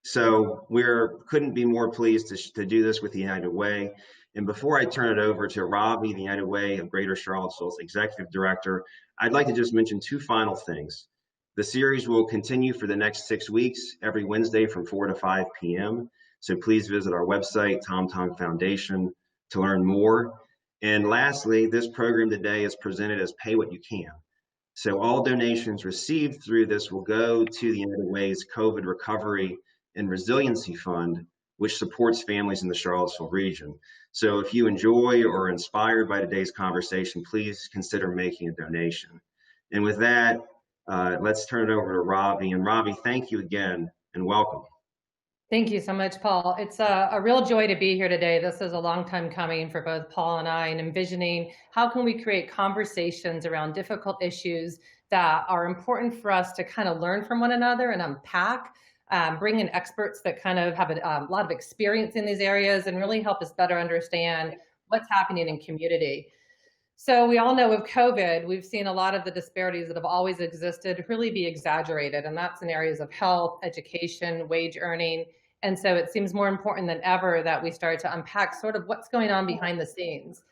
So couldn't be more pleased to do this with the United Way. And before I turn it over to Robbie, the United Way of Greater Charlottesville's Executive Director, I'd like to just mention two final things. The series will continue for the next 6 weeks, every Wednesday from 4 to 5 p.m. So please visit our website, TomTom Foundation, to learn more. And lastly, this program today is presented as Pay What You Can. So all donations received through this will go to the United Way's COVID Recovery and Resiliency Fund, which supports families in the Charlottesville region. So if you enjoy or are inspired by today's conversation, please consider making a donation. And with that, let's turn it over to Robbie. And Robbie, thank you again and welcome. Thank you so much, Paul. It's a real joy to be here today. This is a long time coming for both Paul and I, and envisioning how can we create conversations around difficult issues that are important for us to kind of learn from one another and unpack, bring in experts that kind of have a lot of experience in these areas and really help us better understand what's happening in community. So we all know with COVID, we've seen a lot of the disparities that have always existed really be exaggerated, and that's in areas of health, education, wage earning. And so it seems more important than ever that we start to unpack sort of what's going on behind the scenes.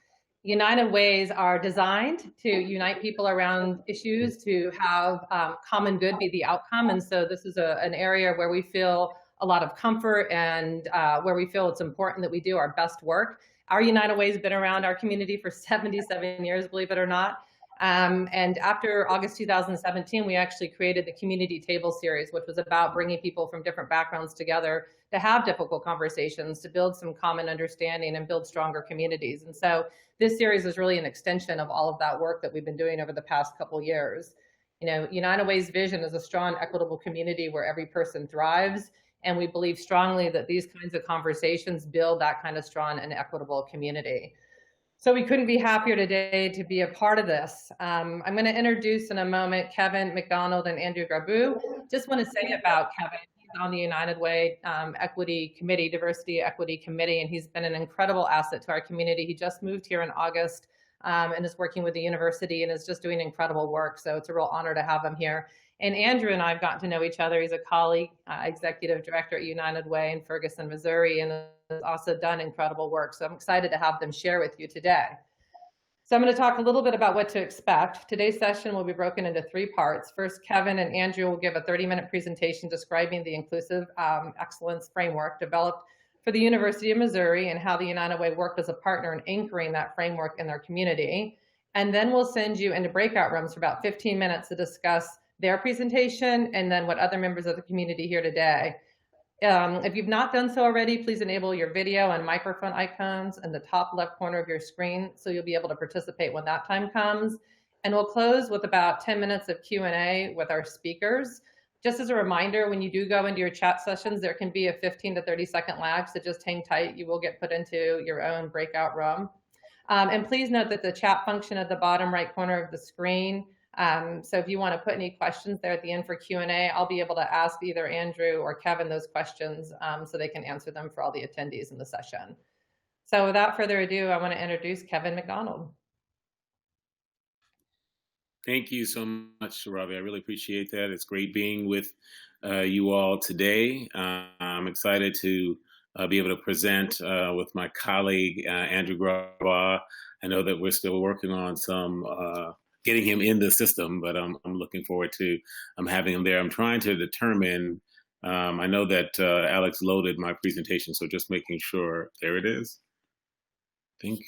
United Ways are designed to unite people around issues, to have common good be the outcome. And so this is an area where we feel a lot of comfort and where we feel it's important that we do our best work. Our United Way has been around our community for 77 years, believe it or not. And after August 2017, we actually created the Community Table Series, which was about bringing people from different backgrounds together to have difficult conversations, to build some common understanding and build stronger communities. And so this series is really an extension of all of that work that we've been doing over the past couple of years. You know, United Way's vision is a strong, equitable community where every person thrives. And we believe strongly that these kinds of conversations build that kind of strong and equitable community. So we couldn't be happier today to be a part of this. I'm going to introduce in a moment Kevin McDonald and Andrew Grabau. Just want to say about Kevin, he's on the United Way Equity Committee, Diversity Equity Committee, and he's been an incredible asset to our community. He just moved here in August and is working with the university and is just doing incredible work. So it's a real honor to have him here. And Andrew and I have gotten to know each other. He's a colleague, executive director at United Way in Ferguson, Missouri, and has also done incredible work. So I'm excited to have them share with you today. So I'm going to talk a little bit about what to expect. Today's session will be broken into 3 parts. First, Kevin and Andrew will give a 30-minute presentation describing the inclusive excellence framework developed for the University of Missouri and how the United Way worked as a partner in anchoring that framework in their community. And then we'll send you into breakout rooms for about 15 minutes to discuss their presentation and then what other members of the community hear today. If you've not done so already, please enable your video and microphone icons in the top left corner of your screen so you'll be able to participate when that time comes. And we'll close with about 10 minutes of Q&A with our speakers. Just as a reminder, when you do go into your chat sessions, there can be a 15 to 30 second lag, so just hang tight. You will get put into your own breakout room. And please note that the chat function at the bottom right corner of the screen. So if you want to put any questions there at the end for Q&A, I'll be able to ask either Andrew or Kevin those questions so they can answer them for all the attendees in the session. So without further ado, I want to introduce Kevin McDonald. Thank you so much, Robbie. I really appreciate that. It's great being with you all today. I'm excited to be able to present with my colleague, Andrew Grabau. I know that we're still working on some getting him in the system, but I'm looking forward to having him there. I'm trying to determine, I know that Alex loaded my presentation, so just making sure, there it is, I think.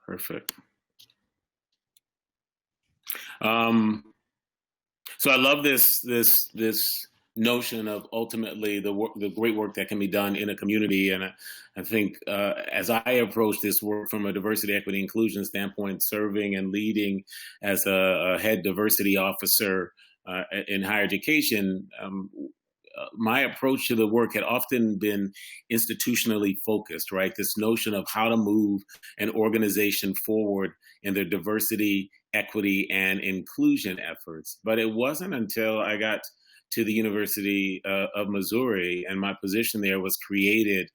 Perfect. So I love this notion of ultimately the great work that can be done in a community. And I think as I approach this work from a diversity, equity, inclusion standpoint, serving and leading as a head diversity officer in higher education, my approach to the work had often been institutionally focused, right? This notion of how to move an organization forward in their diversity, equity, and inclusion efforts. But it wasn't until I got to the University of Missouri and my position there was created,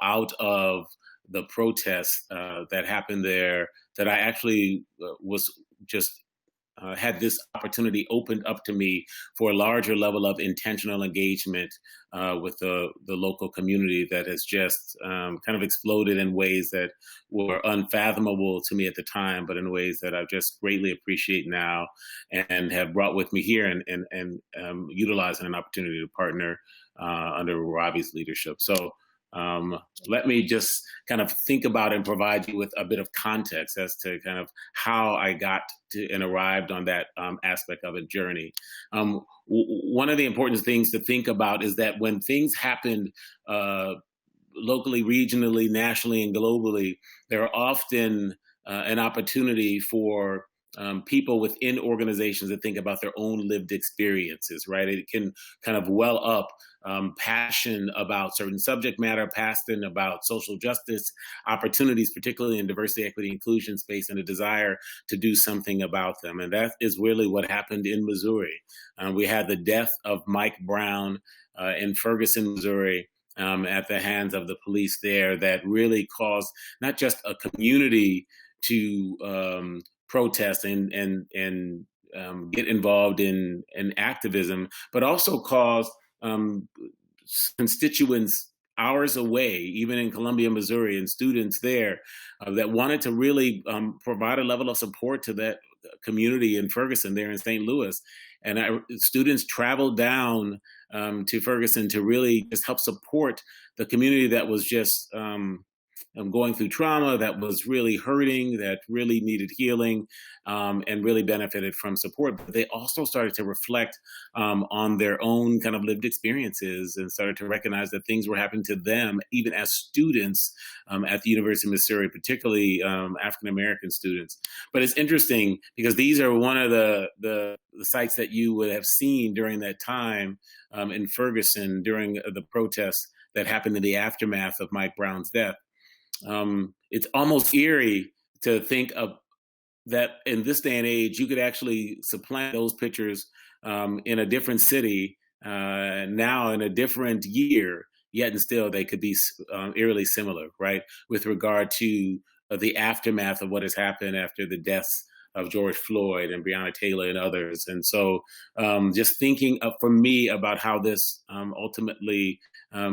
out of the protests that happened there, that I actually was just had this opportunity opened up to me for a larger level of intentional engagement with the local community that has just kind of exploded in ways that were unfathomable to me at the time, but in ways that I just greatly appreciate now and have brought with me here and utilizing an opportunity to partner under Robbie's leadership. So let me just kind of think about and provide you with a bit of context as to kind of how I got to and arrived on that aspect of a journey. One of the important things to think about is that when things happen locally, regionally, nationally, and globally, there are often an opportunity for people within organizations to think about their own lived experiences, right? It can kind of well up passion about certain subject matter, passion about social justice opportunities, particularly in diversity, equity, inclusion space, and a desire to do something about them. And that is really what happened in Missouri. We had the death of Mike Brown in Ferguson, Missouri, at the hands of the police there, that really caused not just a community to protest and get involved in activism, but also caused constituents hours away, even in Colombia, Missouri, and students there that wanted to really provide a level of support to that community in Ferguson there in St. Louis. And students traveled down to Ferguson to really just help support the community that was just going through trauma, that was really hurting, that really needed healing, and really benefited from support. But they also started to reflect on their own kind of lived experiences and started to recognize that things were happening to them, even as students at the University of Missouri, particularly African-American students. But it's interesting because these are one of the sites that you would have seen during that time in Ferguson during the protests that happened in the aftermath of Mike Brown's death. It's almost eerie to think of that in this day and age, you could actually supplant those pictures in a different city, now in a different year, yet and still they could be eerily similar, right? With regard to the aftermath of what has happened after the deaths of George Floyd and Breonna Taylor and others. And so just thinking for me about how this ultimately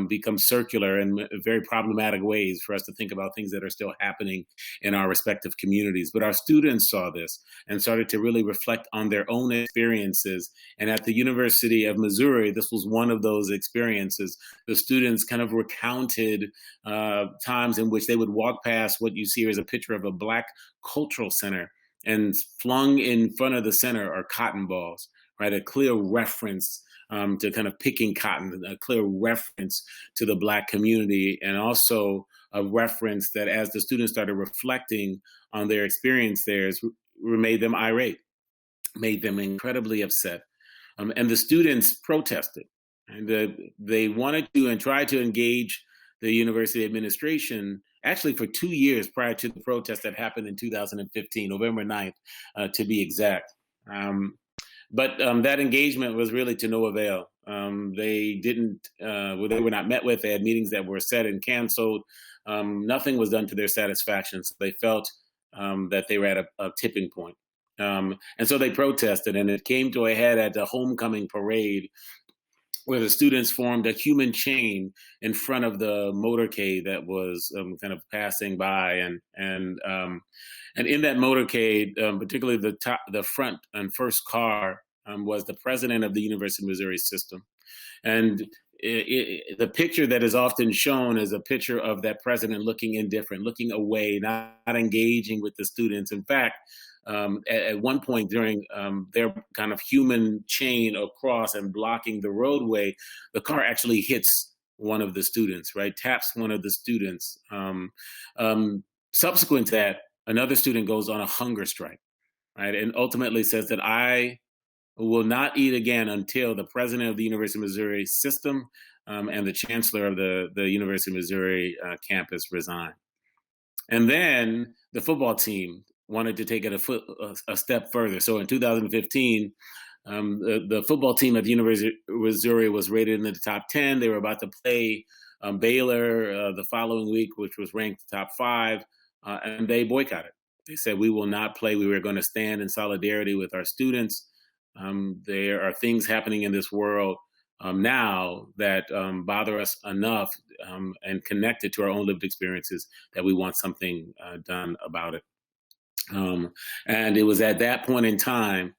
becomes circular in very problematic ways for us to think about things that are still happening in our respective communities. But our students saw this and started to really reflect on their own experiences. And at the University of Missouri, this was one of those experiences. The students kind of recounted times in which they would walk past what you see here is a picture of a Black cultural center, and flung in front of the center are cotton balls, right? A clear reference to kind of picking cotton, a clear reference to the Black community, and also a reference that as the students started reflecting on their experience there, made them irate, made them incredibly upset. And the students protested, and they wanted to and tried to engage the university administration actually for 2 years prior to the protest that happened in 2015, November 9th, to be exact. But that engagement was really to no avail. They were not met with. They had meetings that were set and canceled. Nothing was done to their satisfaction. So they felt that they were at a tipping point. And so they protested, and it came to a head at the homecoming parade, where the students formed a human chain in front of the motorcade that was kind of passing by, and in that motorcade, particularly the front and first car, was the president of the University of Missouri system, and the picture that is often shown is a picture of that president looking indifferent, looking away, not engaging with the students. In fact, at one point during their kind of human chain across and blocking the roadway, the car actually hits one of the students, right? Taps one of the students. Subsequent to that, another student goes on a hunger strike, right? And ultimately says that I will not eat again until the president of the University of Missouri system and the chancellor of the University of Missouri campus resign. And then the football team wanted to take it a step further. So in 2015, the football team at the University of Missouri was rated in the top 10. They were about to play Baylor the following week, which was ranked top 5, and they boycotted. They said, we will not play. We were going to stand in solidarity with our students. There are things happening in this world now that bother us enough and connected to our own lived experiences that we want something done about it. And it was at that point in time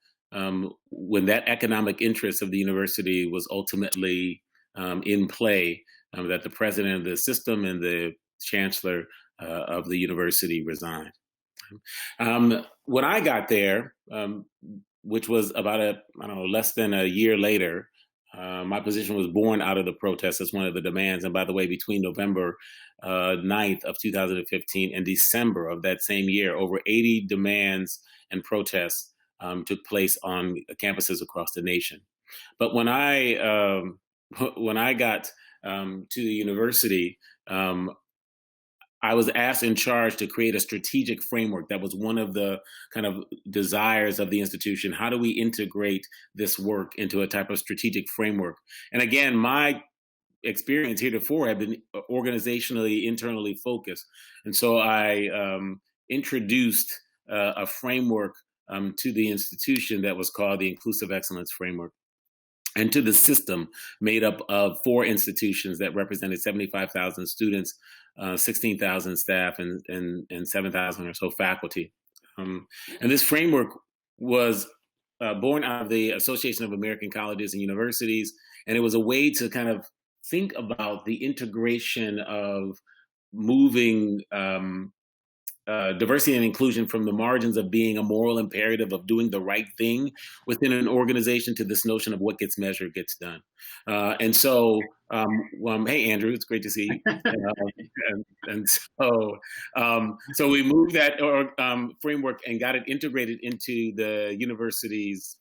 when that economic interest of the university was ultimately in play that the president of the system and the chancellor of the university resigned. When I got there, which was about less than a year later, my position was born out of the protest as one of the demands. And by the way, between November 9th of 2015 and December of that same year, over 80 demands and protests took place on campuses across the nation. But when I got to the university, I was asked in charge to create a strategic framework. That was one of the kind of desires of the institution. How do we integrate this work into a type of strategic framework? And again, my experience heretofore had been organizationally, internally focused. And so I introduced a framework to the institution that was called the Inclusive Excellence Framework, and to the system made up of 4 institutions that represented 75,000 students, 16,000 staff, and 7,000 or so faculty. And this framework was born out of the Association of American Colleges and Universities, and it was a way to kind of think about the integration of moving diversity and inclusion from the margins of being a moral imperative of doing the right thing within an organization to this notion of what gets measured gets done. And so, hey, Andrew, it's great to see you. So we moved that framework and got it integrated into the university's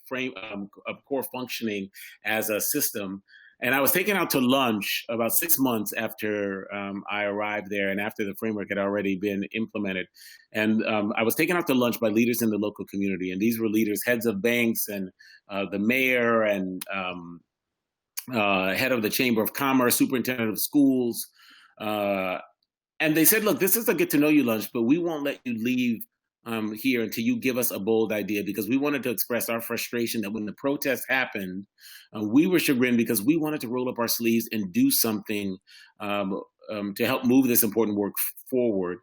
core functioning as a system. And I was taken out to lunch about 6 months after I arrived there and after the framework had already been implemented. And I was taken out to lunch by leaders in the local community. And these were leaders, heads of banks and the mayor and head of the Chamber of Commerce, superintendent of schools. And they said, look, this is a get to know you lunch, but we won't let you leave here until you give us a bold idea, because we wanted to express our frustration that when the protest happened, we were chagrined because we wanted to roll up our sleeves and do something to help move this important work forward.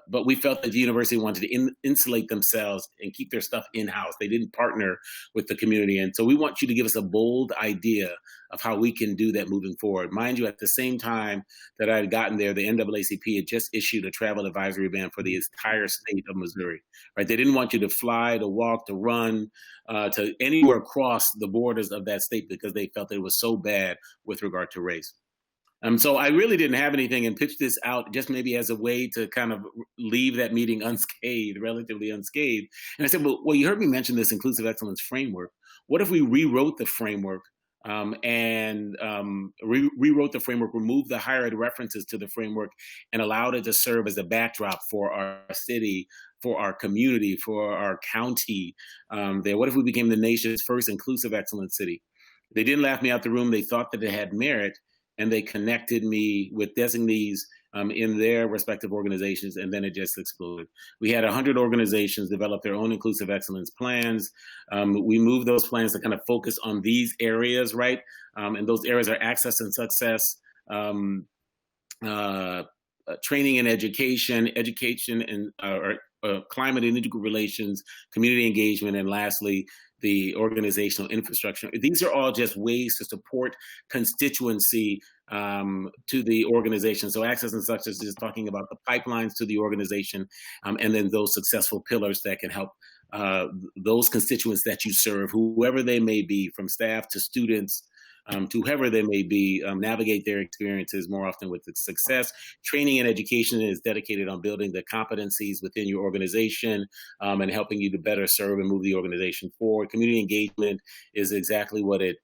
But we felt that the university wanted to insulate themselves and keep their stuff in-house. They didn't partner with the community. And so we want you to give us a bold idea of how we can do that moving forward. Mind you, at the same time that I had gotten there, the NAACP had just issued a travel advisory ban for the entire state of Missouri, right? They didn't want you to fly, to walk, to run, to anywhere across the borders of that state because they felt it was so bad with regard to race. So I really didn't have anything and pitched this out just maybe as a way to kind of leave that meeting unscathed, relatively unscathed. And I said, well, you heard me mention this Inclusive Excellence Framework. What if we rewrote the framework and rewrote the framework, removed the higher ed references to the framework, and allowed it to serve as a backdrop for our city, for our community, for our county there? What if we became the nation's first inclusive excellence city? They didn't laugh me out the room. They thought that it had merit. And they connected me with designees in their respective organizations, and then it just exploded. We had 100 organizations develop their own inclusive excellence plans. We moved those plans to kind of focus on these areas, right? And those areas are access and success, training and education and climate and intergroup relations, community engagement, and lastly, the organizational infrastructure. These are all just ways to support constituency to the organization. So access and success is talking about the pipelines to the organization, and then those successful pillars that can help those constituents that you serve, whoever they may be, from staff to students, to whoever they may be, navigate their experiences more often with success. Training and education is dedicated on building the competencies within your organization and helping you to better serve and move the organization forward. Community engagement is exactly what it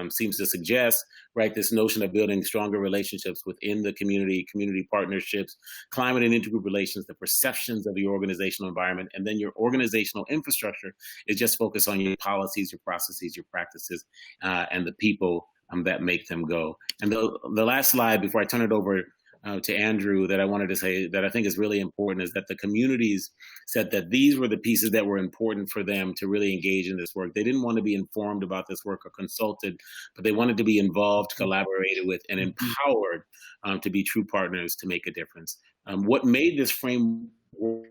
seems to suggest, right? This notion of building stronger relationships within the community partnerships, climate and intergroup relations, the perceptions of your organizational environment, and then your organizational infrastructure is just focused on your policies, your processes, your practices, and the people that make them go. And the last slide before I turn it over to Andrew that I wanted to say that I think is really important is that the communities said that these were the pieces that were important for them to really engage in this work. They didn't want to be informed about this work or consulted, but they wanted to be involved, collaborated with, and empowered to be true partners to make a difference. What made this framework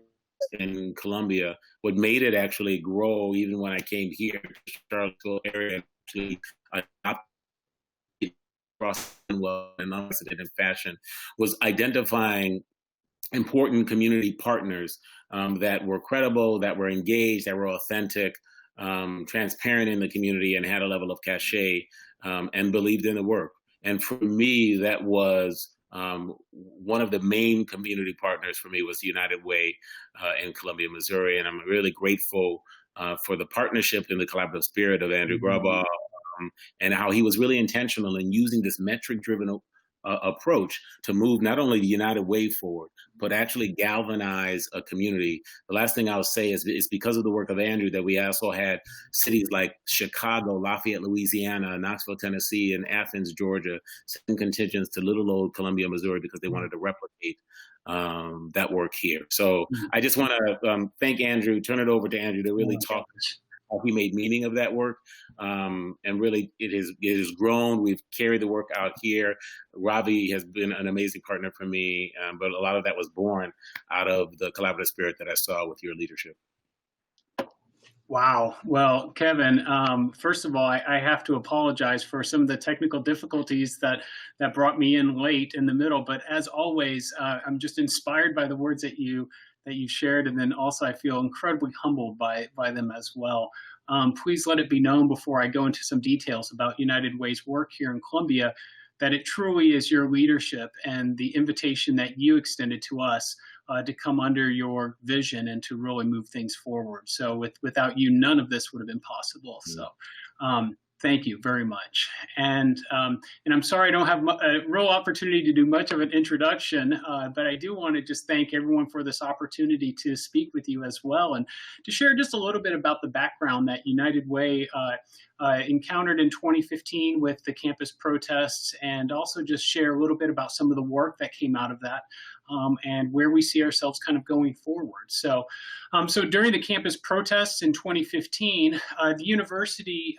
in Colombia, what made it actually grow, even when I came here to the Charlottesville area, actually adopted across in unprecedented fashion, was identifying important community partners that were credible, that were engaged, that were authentic, transparent in the community, and had a level of cachet, and believed in the work. And for me, that was one of the main community partners for me was the United Way in Columbia, Missouri. And I'm really grateful for the partnership and the collaborative spirit of Andrew Grabau, and how he was really intentional in using this metric-driven approach to move not only the United Way forward, but actually galvanize a community. The last thing I'll say is it's because of the work of Andrew that we also had cities like Chicago, Lafayette, Louisiana, Knoxville, Tennessee, and Athens, Georgia, send contingents to little old Columbia, Missouri, because they wanted to replicate that work here. So I just want to thank Andrew, turn it over to Andrew to really talk how he made meaning of that work. And really, it has grown. We've carried the work out here. Ravi has been an amazing partner for me, but a lot of that was born out of the collaborative spirit that I saw with your leadership. Wow. Well, Kevin, first of all, I have to apologize for some of the technical difficulties that brought me in late in the middle. But as always, I'm just inspired by the words that you shared, and then also I feel incredibly humbled by them as well. Please let it be known before I go into some details about United Way's work here in Colombia that it truly is your leadership and the invitation that you extended to us to come under your vision and to really move things forward. So without you, none of this would have been possible. So thank you very much. And I'm sorry I don't have a real opportunity to do much of an introduction, but I do want to just thank everyone for this opportunity to speak with you as well and to share just a little bit about the background that United Way encountered in 2015 with the campus protests, and also just share a little bit about some of the work that came out of that and where we see ourselves kind of going forward. So, so during the campus protests in 2015, the university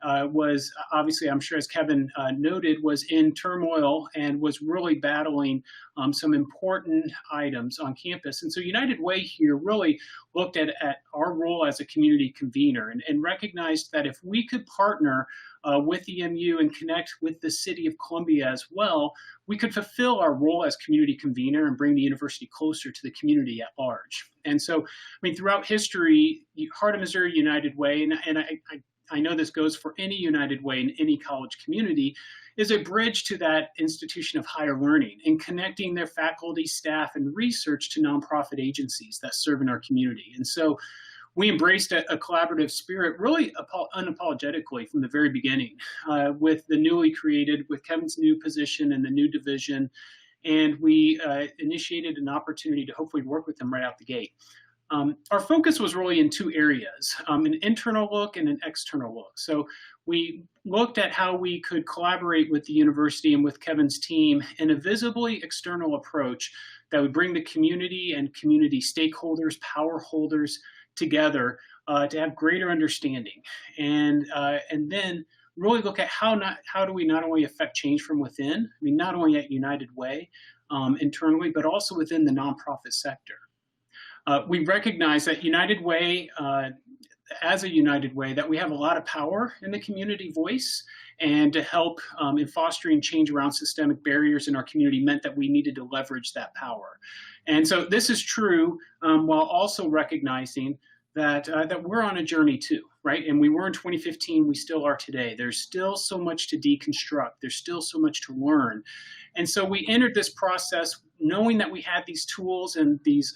was obviously, I'm sure as Kevin noted, was in turmoil and was really battling some important items on campus. And so United Way here really looked at our role as a community convener and recognized that if we could partner with EMU and connect with the city of Columbia as well, we could fulfill our role as community convener and bring the university closer to the community at large. And so, I mean, throughout history, Heart of Missouri United Way, and I know this goes for any United Way in any college community, is a bridge to that institution of higher learning and connecting their faculty, staff, and research to nonprofit agencies that serve in our community. And so we embraced a collaborative spirit really unapologetically from the very beginning with the newly created, with Kevin's new position and the new division. And we initiated an opportunity to hopefully work with them right out the gate. Our focus was really in two areas, an internal look and an external look. So we looked at how we could collaborate with the university and with Kevin's team in a visibly external approach that would bring the community and community stakeholders, power holders together to have greater understanding. And then really look at how do we not only affect change from within, I mean, not only at United Way internally, but also within the nonprofit sector. We recognize that United Way, as a United Way, that we have a lot of power in the community voice, and to help in fostering change around systemic barriers in our community meant that we needed to leverage that power. And so this is true while also recognizing that we're on a journey too, right? And we were in 2015, we still are today. There's still so much to deconstruct. There's still so much to learn. And so we entered this process knowing that we had these tools and these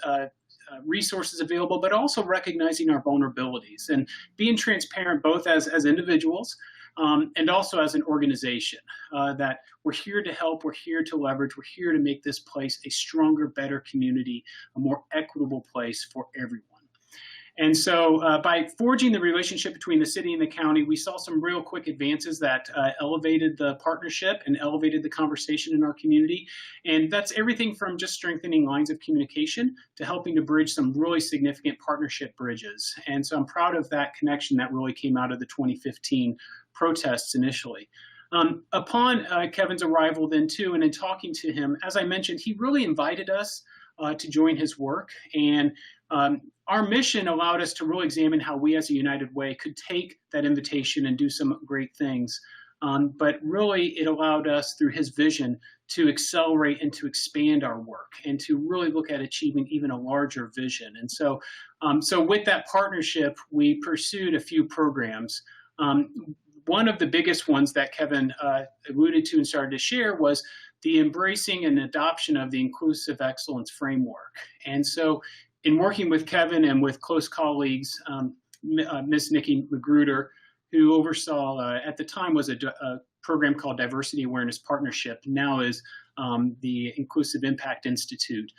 resources available, but also recognizing our vulnerabilities and being transparent both as individuals and also as an organization, that we're here to help, we're here to leverage, we're here to make this place a stronger, better community, a more equitable place for everyone. And so by forging the relationship between the city and the county, we saw some real quick advances that elevated the partnership and elevated the conversation in our community. And that's everything from just strengthening lines of communication to helping to bridge some really significant partnership bridges. And so I'm proud of that connection that really came out of the 2015 protests initially. Upon Kevin's arrival then too, and in talking to him, as I mentioned, he really invited us to join his work. And our mission allowed us to really examine how we as a United Way could take that invitation and do some great things. But really it allowed us through his vision to accelerate and to expand our work and to really look at achieving even a larger vision. And so, so with that partnership, we pursued a few programs. One of the biggest ones that Kevin alluded to and started to share was the embracing and adoption of the Inclusive Excellence Framework. And so in working with Kevin and with close colleagues, Ms. Nikki Magruder, who oversaw, at the time was a program called Diversity Awareness Partnership, now is the Inclusive Impact Institute.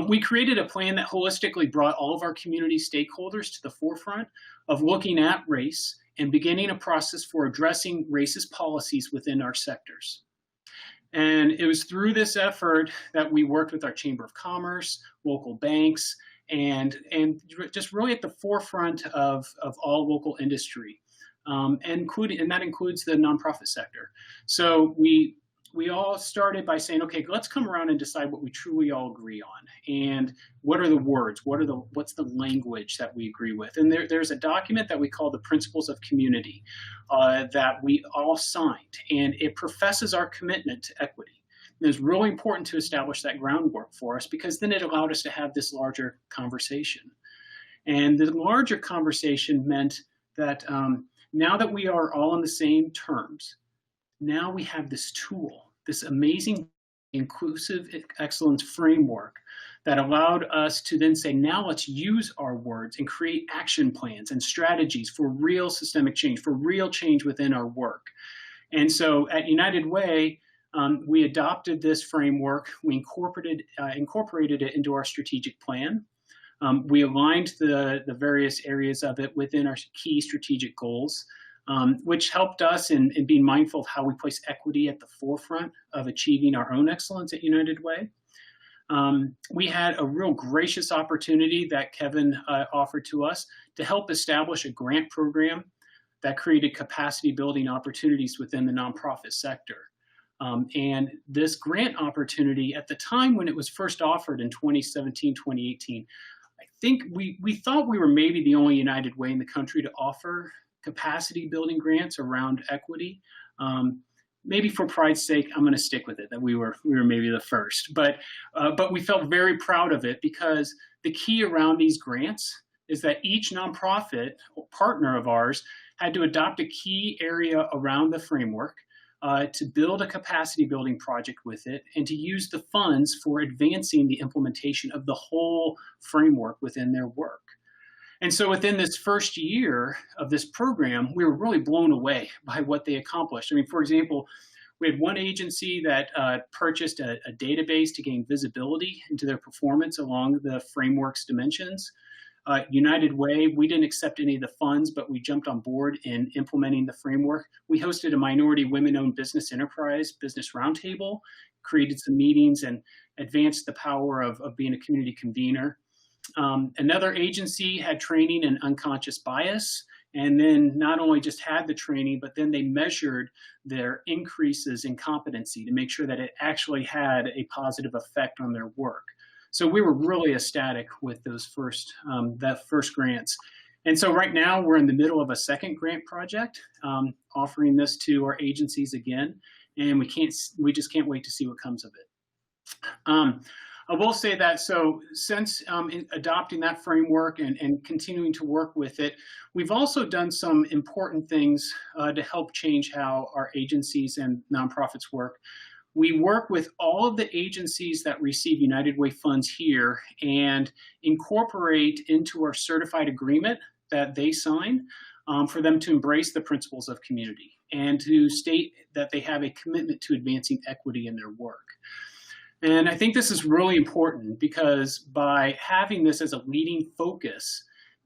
We created a plan that holistically brought all of our community stakeholders to the forefront of looking at race and beginning a process for addressing racist policies within our sectors. And it was through this effort that we worked with our Chamber of Commerce, local banks, and just really at the forefront of all local industry, and that includes the nonprofit sector. So we all started by saying, okay, let's come around and decide what we truly all agree on, and what are the words, what's the language that we agree with. And there's a document that we call the Principles of Community that we all signed, and it professes our commitment to equity. And it's really important to establish that groundwork for us, because then it allowed us to have this larger conversation. And the larger conversation meant that now that we are all on the same terms, now we have this tool, this amazing inclusive excellence framework that allowed us to then say, now let's use our words and create action plans and strategies for real systemic change, for real change within our work. And so at United Way, we adopted this framework, we incorporated it into our strategic plan. We aligned the various areas of it within our key strategic goals, which helped us in being mindful of how we place equity at the forefront of achieving our own excellence at United Way. We had a real gracious opportunity that Kevin offered to us to help establish a grant program that created capacity building opportunities within the nonprofit sector. And this grant opportunity, at the time when it was first offered in 2017, 2018, I think we thought we were maybe the only United Way in the country to offer capacity building grants around equity. Maybe for pride's sake, I'm going to stick with it that we were maybe the first, but we felt very proud of it, because the key around these grants is that each nonprofit partner of ours had to adopt a key area around the framework to build a capacity building project with it, and to use the funds for advancing the implementation of the whole framework within their work. And so within this first year of this program, we were really blown away by what they accomplished. I mean, for example, we had one agency that purchased a database to gain visibility into their performance along the framework's dimensions. United Way, we didn't accept any of the funds, but we jumped on board in implementing the framework. We hosted a minority women-owned business enterprise business roundtable, created some meetings, and advanced the power of being a community convener. Another agency had training in unconscious bias, and then not only just had the training, but then they measured their increases in competency to make sure that it actually had a positive effect on their work. So we were really ecstatic with those first grants. And so right now we're in the middle of a second grant project, offering this to our agencies again, and we just can't wait to see what comes of it. I will say that, so since adopting that framework and continuing to work with it, we've also done some important things to help change how our agencies and nonprofits work. We work with all of the agencies that receive United Way funds here and incorporate into our certified agreement that they sign for them to embrace the principles of community and to state that they have a commitment to advancing equity in their work. And I think this is really important, because by having this as a leading focus,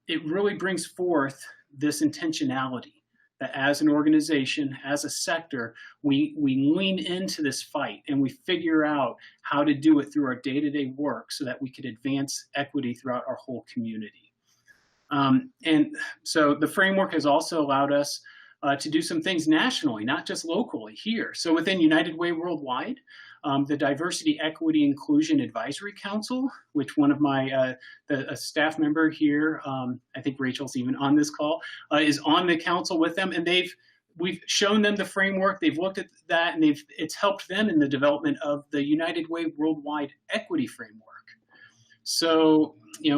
it really brings forth this intentionality that as an organization, as a sector, we lean into this fight and we figure out how to do it through our day-to-day work so that we could advance equity throughout our whole community. And so the framework has also allowed us to do some things nationally, not just locally here. So within United Way Worldwide, the Diversity, Equity, Inclusion Advisory Council, which one of my a staff member here, I think Rachel's even on this call, is on the council with them, and we've shown them the framework. They've looked at that, and it's helped them in the development of the United Way Worldwide Equity Framework. So,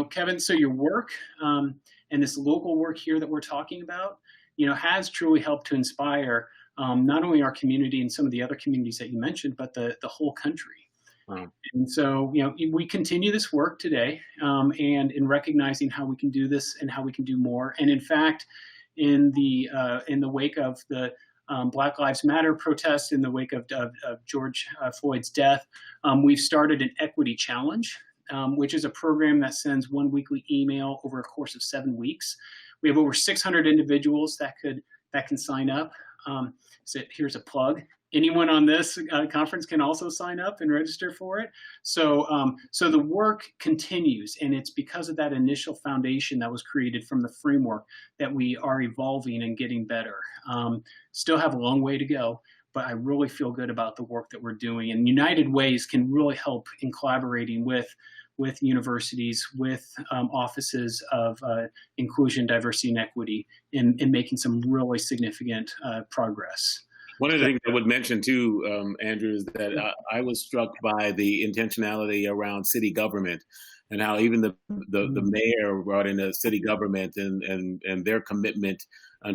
Kevin, so your work and this local work here that we're talking about, has truly helped to inspire not only our community and some of the other communities that you mentioned, but the whole country. Wow. And so, we continue this work today, and in recognizing how we can do this and how we can do more. And in fact, in the wake of the Black Lives Matter protest, in the wake of George Floyd's death, we've started an equity challenge, which is a program that sends one weekly email over a course of 7 weeks. We have over 600 individuals that can sign up. So here's a plug. Anyone on this conference can also sign up and register for it. So the work continues, and it's because of that initial foundation that was created from the framework that we are evolving and getting better. Still have a long way to go, but I really feel good about the work that we're doing. And United Ways can really help in collaborating with universities, with offices of inclusion, diversity, and equity in making some really significant progress. One of the things I would mention too, Andrew, is that I was struck by the intentionality around city government and how even the mayor brought in a city government and their commitment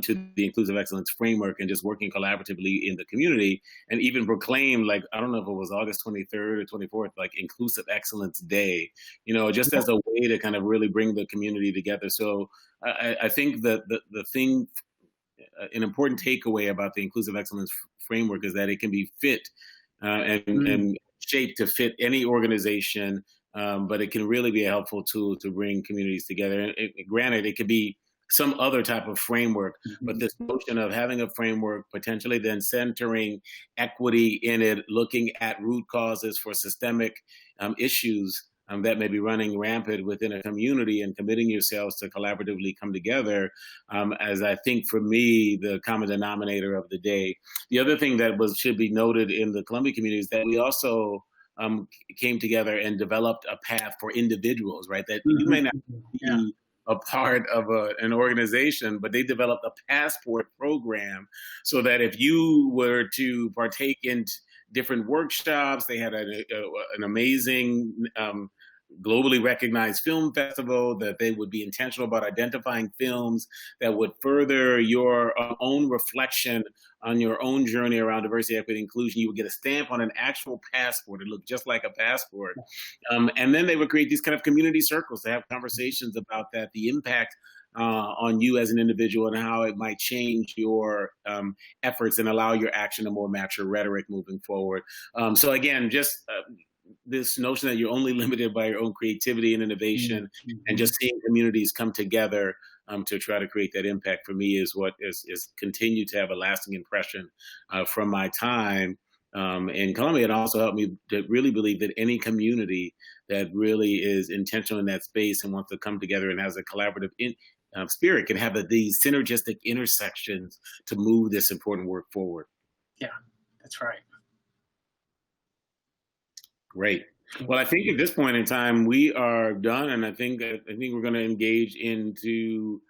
to the Inclusive Excellence Framework and just working collaboratively in the community, and even proclaimed, like, I don't know if it was August 23rd or 24th, like Inclusive Excellence Day, just as a way to kind of really bring the community together. So I think that the thing, an important takeaway about the Inclusive Excellence Framework is that it can be fit and shaped to fit any organization, but it can really be a helpful tool to bring communities together. And granted, it could be some other type of framework, but this notion of having a framework, potentially then centering equity in it, looking at root causes for systemic issues that may be running rampant within a community, and committing yourselves to collaboratively come together, as I think for me, the common denominator of the day. The other thing that should be noted in the Colombia community is that we also came together and developed a path for individuals, right? That you may not be a part of an organization, but they developed a passport program so that if you were to partake in different workshops, they had an amazing globally recognized film festival, that they would be intentional about identifying films that would further your own reflection on your own journey around diversity, equity, inclusion. You would get a stamp on an actual passport. It looked just like a passport. And then they would create these kind of community circles to have conversations about that, the impact on you as an individual, and how it might change your efforts and allow your action to more match your rhetoric moving forward. So again, just this notion that you're only limited by your own creativity and innovation, and just seeing communities come together to try to create that impact, for me, is what is continued to have a lasting impression from my time in Colombia. It also helped me to really believe that any community that really is intentional in that space and wants to come together and has a collaborative spirit can have these synergistic intersections to move this important work forward. Yeah, that's right. Great. Well, I think at this point in time we are done, and I think we're going to engage into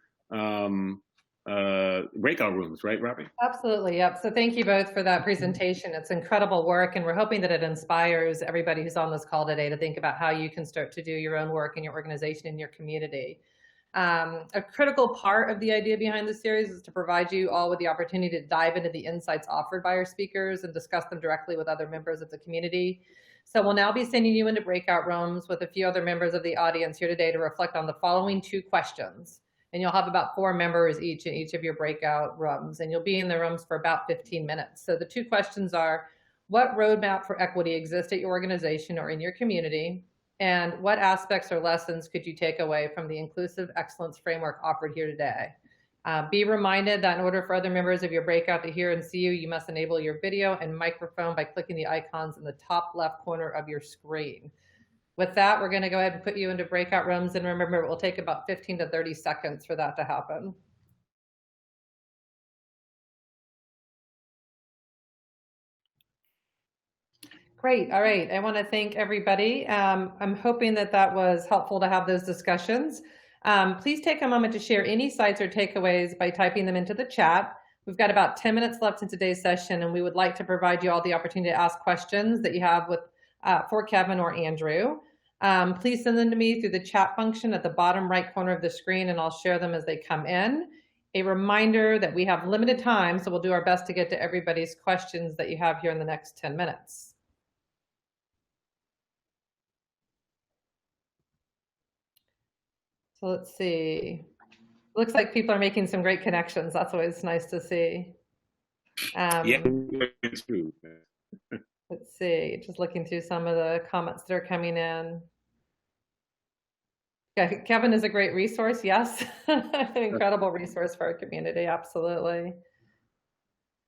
breakout rooms, right, Robbie? Absolutely. Yep. So thank you both for that presentation. It's incredible work, and we're hoping that it inspires everybody who's on this call today to think about how you can start to do your own work in your organization, in your community. A critical part of the idea behind this series is to provide you all with the opportunity to dive into the insights offered by our speakers and discuss them directly with other members of the community. So we'll now be sending you into breakout rooms with a few other members of the audience here today to reflect on the following 2 questions. And you'll have about 4 members each in each of your breakout rooms, and you'll be in the rooms for about 15 minutes. So the 2 questions are, what roadmap for equity exists at your organization or in your community? And what aspects or lessons could you take away from the inclusive excellence framework offered here today? Be reminded that in order for other members of your breakout to hear and see you, you must enable your video and microphone by clicking the icons in the top left corner of your screen. With that, we're going to go ahead and put you into breakout rooms. And remember, it will take about 15 to 30 seconds for that to happen. Great. All right. I want to thank everybody. I'm hoping that that was helpful to have those discussions. Please take a moment to share any sites or takeaways by typing them into the chat. We've got about 10 minutes left in today's session, and we would like to provide you all the opportunity to ask questions that you have for Kevin or Andrew. Please send them to me through the chat function at the bottom right corner of the screen, and I'll share them as they come in. A reminder that we have limited time, so we'll do our best to get to everybody's questions that you have here in the next 10 minutes. So let's see. Looks like people are making some great connections. That's always nice to see. Yeah, it's true. Let's see. Just looking through some of the comments that are coming in. Yeah, Kevin is a great resource. Yes, an incredible resource for our community. Absolutely.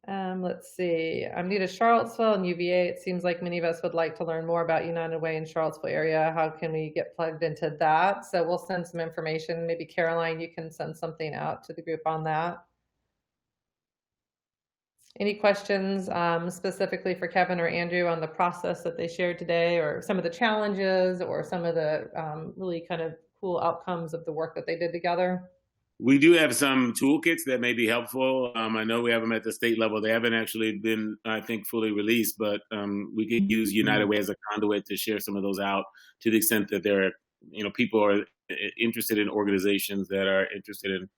Let's see. I'm new to Charlottesville and UVA. It seems like many of us would like to learn more about United Way in Charlottesville area. How can we get plugged into that? So we'll send some information. Maybe Caroline, you can send something out to the group on that. Any questions specifically for Kevin or Andrew on the process that they shared today, or some of the challenges, or some of the really kind of cool outcomes of the work that they did together? We do have some toolkits that may be helpful. I know we have them at the state level. They haven't actually been, I think, fully released, but we could use United Way as a conduit to share some of those out to the extent that there are, people are interested in organizations that are interested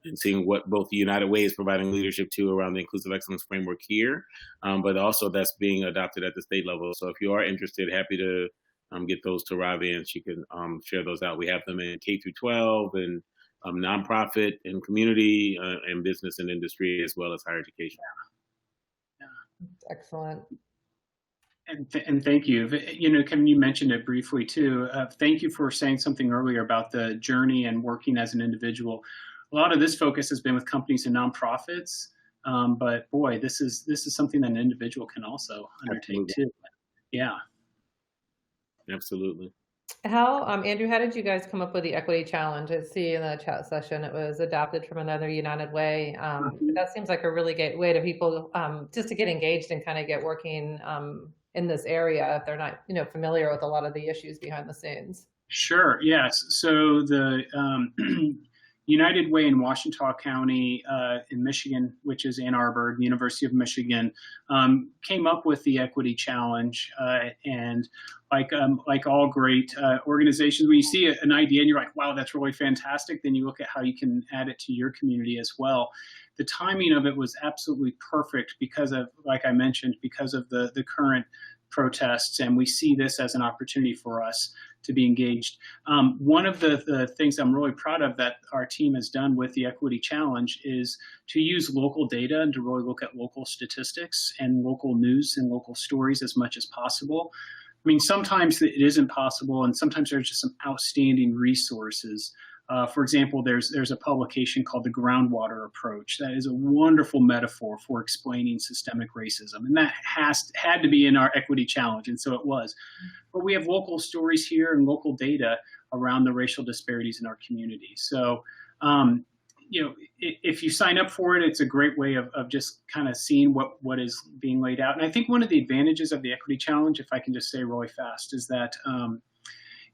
in seeing what both the United Way is providing leadership to around the Inclusive Excellence Framework here, but also that's being adopted at the state level. So if you are interested, happy to get those to Ravi and she can share those out. We have them in K through 12 and nonprofit and community and business and industry, as well as higher education. Yeah. Excellent. And thank you. Kevin, you mentioned it briefly too. Thank you for saying something earlier about the journey and working as an individual. A lot of this focus has been with companies and nonprofits, but boy, this is something that an individual can also undertake. Absolutely. Too. Yeah. Absolutely. Andrew, how did you guys come up with the equity challenge? I see in the chat session it was adapted from another United Way. That seems like a really great way to people just to get engaged and kind of get working in this area if they're not familiar with a lot of the issues behind the scenes. Sure. Yes. So the United Way in Washita County in Michigan, which is Ann Arbor, the University of Michigan, came up with the equity challenge. And like all great organizations, when you see an idea and you're like, wow, that's really fantastic, then you look at how you can add it to your community as well. The timing of it was absolutely perfect because of, like I mentioned, because of the current protests, and we see this as an opportunity for us to be engaged. One of the things I'm really proud of that our team has done with the Equity Challenge is to use local data and to really look at local statistics and local news and local stories as much as possible. I mean, sometimes it isn't possible, and sometimes there's just some outstanding resources. For example, there's a publication called the Groundwater Approach. That is a wonderful metaphor for explaining systemic racism, and that had to be in our Equity Challenge, and so it was. But we have local stories here and local data around the racial disparities in our community. So, if you sign up for it, it's a great way of just kind of seeing what is being laid out. And I think one of the advantages of the Equity Challenge, if I can just say really fast, is that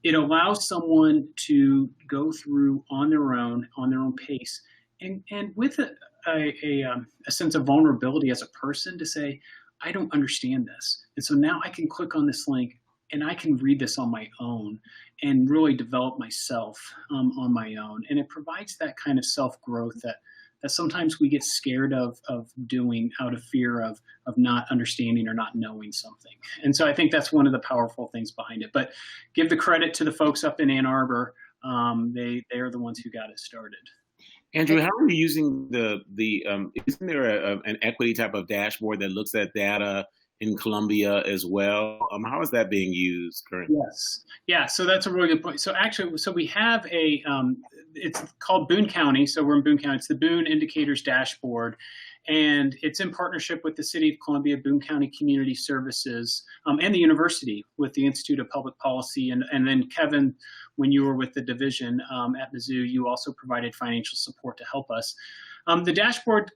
it allows someone to go through on their own pace, and with a sense of vulnerability as a person to say, I don't understand this. And so now I can click on this link and I can read this on my own and really develop myself on my own. And it provides that kind of self-growth that sometimes we get scared of doing out of fear of not understanding or not knowing something. And so I think that's one of the powerful things behind it. But give the credit to the folks up in Ann Arbor. They are the ones who got it started. Andrew, how are you using isn't there an equity type of dashboard that looks at data in Colombia as well. How is that being used currently? Yes. Yeah. So that's a really good point. So actually, so we have it's called Boone County. So we're in Boone County. It's the Boone Indicators Dashboard. And it's in partnership with the City of Columbia, Boone County Community Services, and the university with the Institute of Public Policy. And then Kevin, when you were with the division at Mizzou, you also provided financial support to help us. The dashboard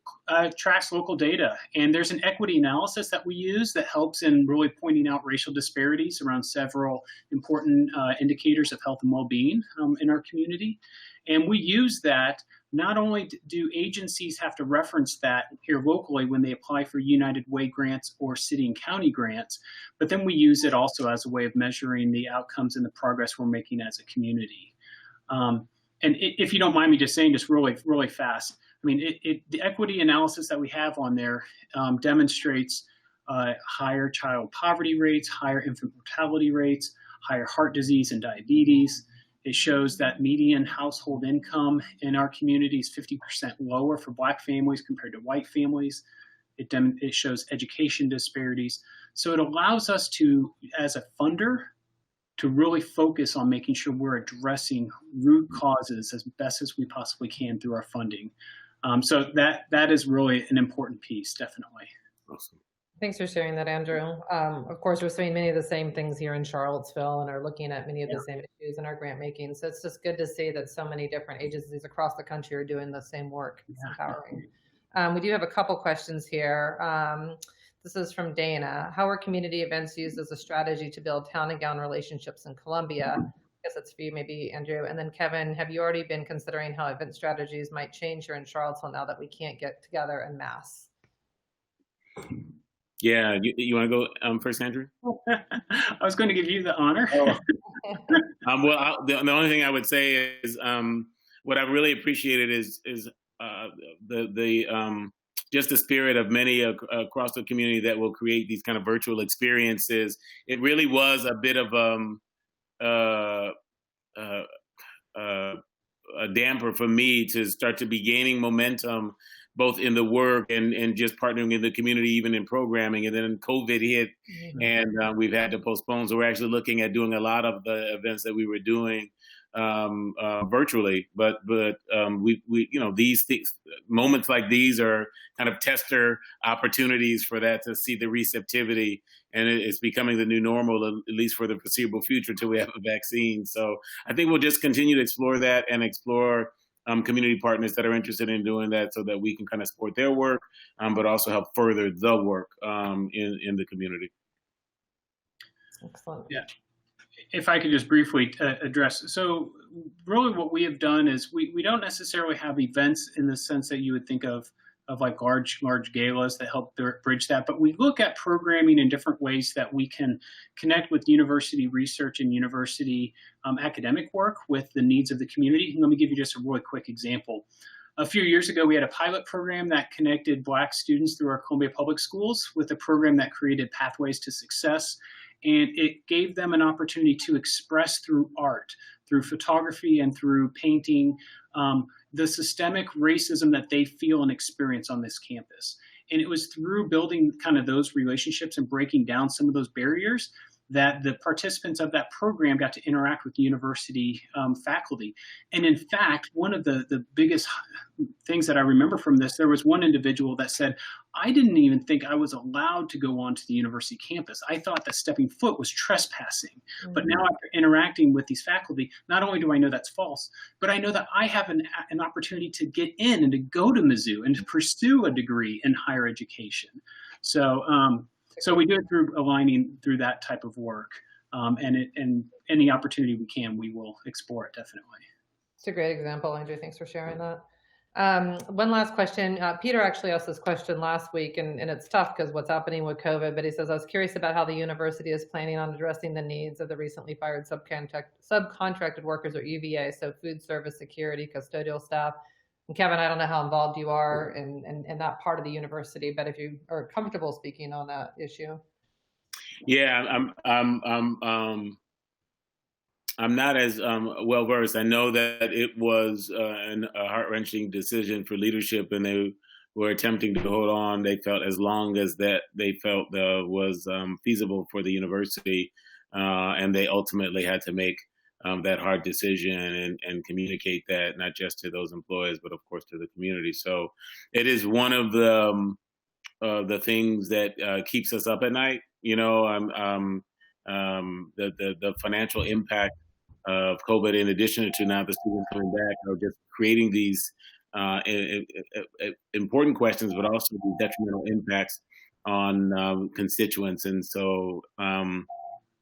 tracks local data, and there's an equity analysis that we use that helps in really pointing out racial disparities around several important indicators of health and well-being in our community. And we use that. Not only do agencies have to reference that here locally when they apply for United Way grants or city and county grants, but then we use it also as a way of measuring the outcomes and the progress we're making as a community. And if you don't mind me just saying just really fast, I mean, the equity analysis that we have on there demonstrates higher child poverty rates, higher infant mortality rates, higher heart disease and diabetes. It shows that median household income in our community is 50% lower for Black families compared to white families. It shows education disparities. So it allows us to, as a funder, to really focus on making sure we're addressing root causes as best as we possibly can through our funding. So that is really an important piece, definitely. Awesome. Thanks for sharing that, Andrew. Of course, we're seeing many of the same things here in Charlottesville and are looking at many of the same issues in our grant making. So it's just good to see that so many different agencies across the country are doing the same work. It's empowering. We do have a couple questions here. This is from Dana. How are community events used as a strategy to build town and gown relationships in Colombia? I guess that's for you, maybe, Andrew. And then Kevin, have you already been considering how event strategies might change here in Charlottesville now that we can't get together en masse? Yeah, you want to go first, Andrew? I was going to give you the honor. Well, the only thing I would say is what I've really appreciated is just the spirit of many across the community that will create these kind of virtual experiences. It really was a bit of a damper for me to start to be gaining momentum both in the work and just partnering in the community, even in programming. And then COVID hit, and we've had to postpone. So we're actually looking at doing a lot of the events that we were doing virtually. But we these things, moments like these are kind of tester opportunities for that, to see the receptivity. And it's becoming the new normal, at least for the foreseeable future, till we have a vaccine. So I think we'll just continue to explore that and explore community partners that are interested in doing that, so that we can kind of support their work, but also help further the work in the community. Excellent. Yeah. If I could just briefly address. So really what we have done is we don't necessarily have events in the sense that you would think of like large galas that help bridge that, but we look at programming in different ways that we can connect with university research and university academic work with the needs of the community. And let me give you just a really quick example. A few years ago, we had a pilot program that connected Black students through our Columbia Public Schools with a program that created pathways to success. And it gave them an opportunity to express through art, through photography, and through painting the systemic racism that they feel and experience on this campus. And it was through building kind of those relationships and breaking down some of those barriers that the participants of that program got to interact with university faculty. And in fact, one of the biggest things that I remember from this, there was one individual that said, I didn't even think I was allowed to go onto the university campus. I thought that stepping foot was trespassing. Mm-hmm. But now after interacting with these faculty, not only do I know that's false, but I know that I have an opportunity to get in and to go to Mizzou and to pursue a degree in higher education. So we do it through aligning through that type of work, and any opportunity we can, we will explore it, definitely. It's a great example, Andrew. Thanks for sharing that. One last question. Peter actually asked this question last week, and it's tough because what's happening with COVID, but he says, I was curious about how the university is planning on addressing the needs of the recently fired subcontracted workers, or UVA, so food service, security, custodial staff. And Kevin, I don't know how involved you are in that part of the university, but if you are comfortable speaking on that issue. Yeah, I'm not as well versed. I know that it was a heart-wrenching decision for leadership, and they were attempting to hold on, they felt as long as that they felt was feasible for the university, and they ultimately had to make that hard decision and communicate that not just to those employees, but of course to the community. So it is one of the things that keeps us up at night. You know, the financial impact of COVID, in addition to now the students coming back, are just creating these important questions, but also the detrimental impacts on constituents. And so,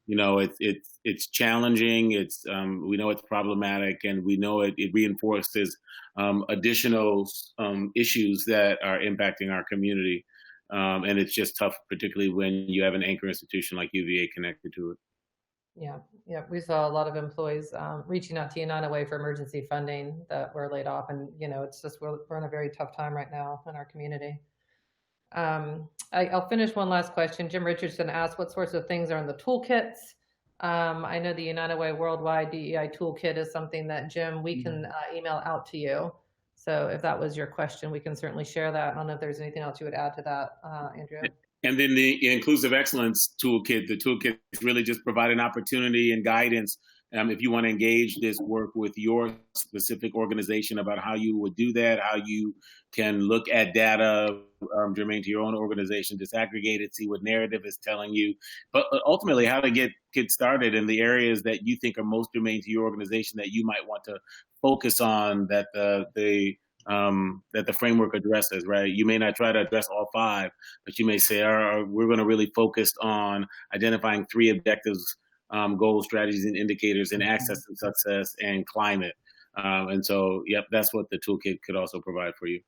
you know, it's challenging. We know it's problematic, and we know it reinforces additional issues that are impacting our community. And it's just tough, particularly when you have an anchor institution like UVA connected to it. Yeah, we saw a lot of employees reaching out to United Way for emergency funding that were laid off, and you know, it's just we're in a very tough time right now in our community. I'll finish one last question. Jim Richardson asked, what sorts of things are in the toolkits? I know the United Way Worldwide DEI Toolkit is something that, Jim, we can email out to you. So if that was your question, we can certainly share that. I don't know if there's anything else you would add to that, Andrew. And then the Inclusive Excellence Toolkit, the toolkit is really just provide an opportunity and guidance if you want to engage this work with your specific organization about how you would do that, how you can look at data germane to your own organization, disaggregate it, see what narrative is telling you, but ultimately how to get started in the areas that you think are most germane to your organization that you might want to focus on, that the framework addresses, right? You may not try to address all 5, but you may say, we're going to really focus on identifying 3 objectives, goals, strategies, and indicators in access and success and climate. And so, yep, that's what the toolkit could also provide for you.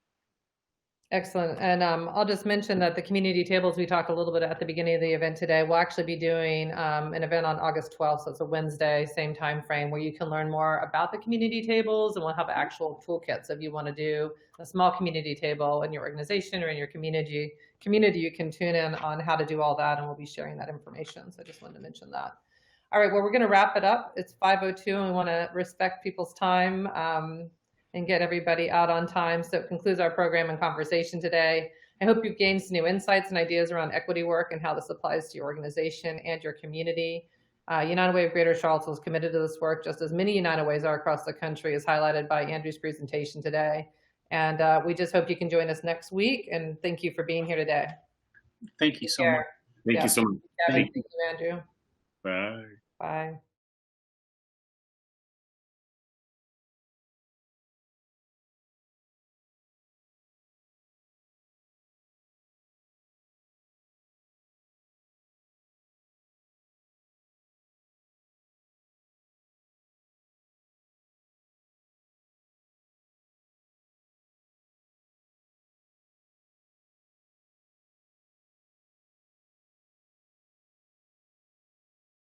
Excellent. And I'll just mention that the community tables we talked a little bit at the beginning of the event today, we'll actually be doing an event on August 12th. So it's a Wednesday, same time frame, where you can learn more about the community tables, and we'll have actual toolkits. So if you want to do a small community table in your organization or in your community, you can tune in on how to do all that, and we'll be sharing that information. So I just wanted to mention that. All right, well, we're going to wrap it up. It's 5:02, and we want to respect people's time and get everybody out on time. So it concludes our program and conversation today. I hope you've gained some new insights and ideas around equity work and how this applies to your organization and your community. United Way of Greater Charlottesville is committed to this work, just as many United Ways are across the country, as highlighted by Andrew's presentation today. And we just hope you can join us next week. And thank you for being here today. Thank you so much. Thank you so much. Thank you, Andrew. Bye. Bye.